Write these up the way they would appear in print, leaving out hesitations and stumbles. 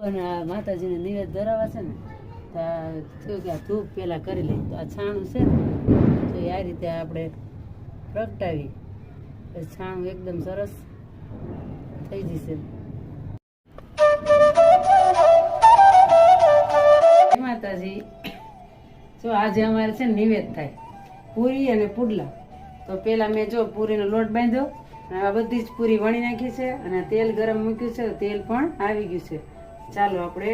અને આ માતાજીને નિવેદ ધરાવે છે ને તો કે આ ધૂપ પેલા કરી લઈ તો આ છાણું છે ને તો આ રીતે આપણે પ્રગટાવી છાણું એકદમ સરસ થઈ જશે. માતાજી જો આજે અમારે છે ને નિવેદ થાય પૂરી અને પુડલા. તો પેલા મેં જો પૂરીનો લોટ બાંધ્યો અને આ બધી જ પૂરી વણી નાખી છે અને તેલ ગરમ મૂક્યું છે. તેલ પણ આવી ગયું છે. ચાલો આપણે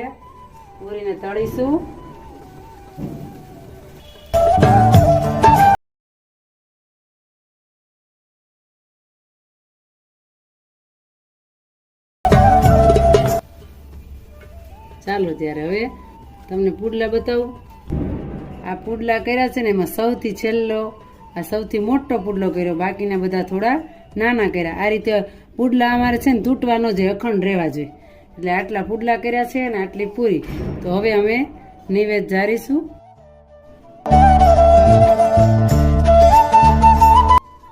પૂરીને તળીશું. ચાલો ત્યારે હવે તમને પુડલા બતાવું. આ પુડલા કર્યા છે ને એમાં સૌથી છેલ્લો આ સૌથી મોટો પુડલો કર્યો, બાકીના બધા થોડા નાના કર્યા. આ રીતે પુડલા અમારે છે ને તૂટવાનો છે, અખંડ રહેવા જોઈએ. એટલે આટલા પુડલા કર્યા છે અને આટલી પૂરી. તો હવે અમે નૈવેદ જારીશું.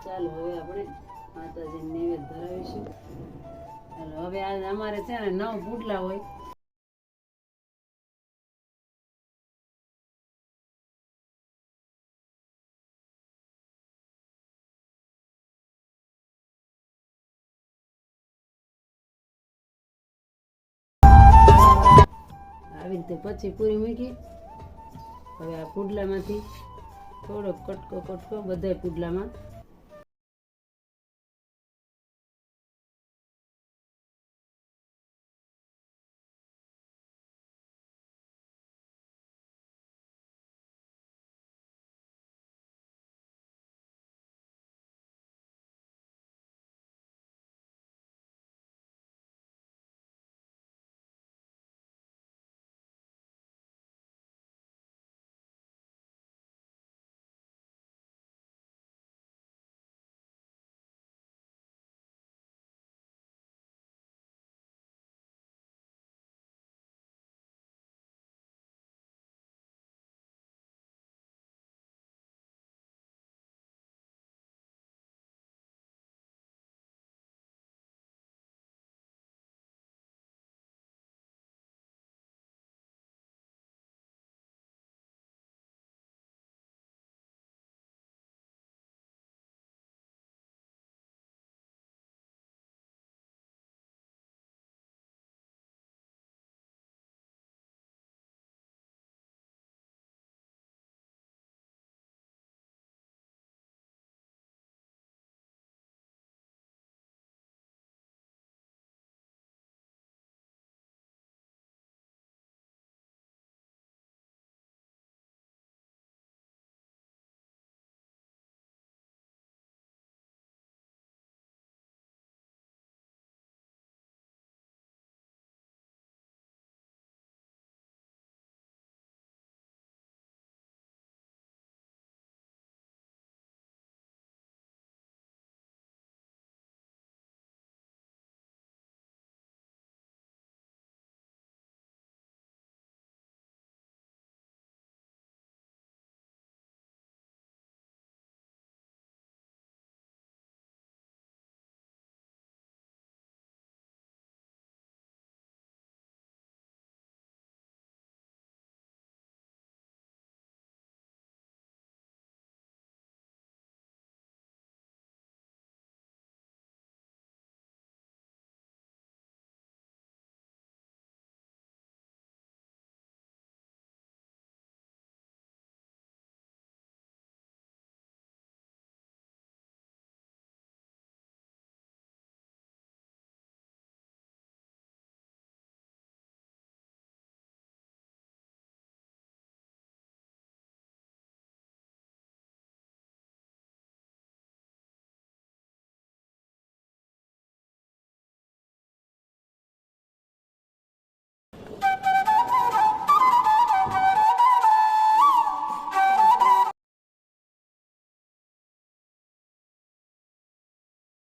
ચાલો હવે આપણે માતાજીને નૈવેદ ધરાવીશું. ચાલો હવે અમારે છે ને 9 પુડલા હોય. આવી રીતે પછી પૂરી મૂકી. હવે આ પુડલામાંથી થોડોક કટકો બધા પુડલામાં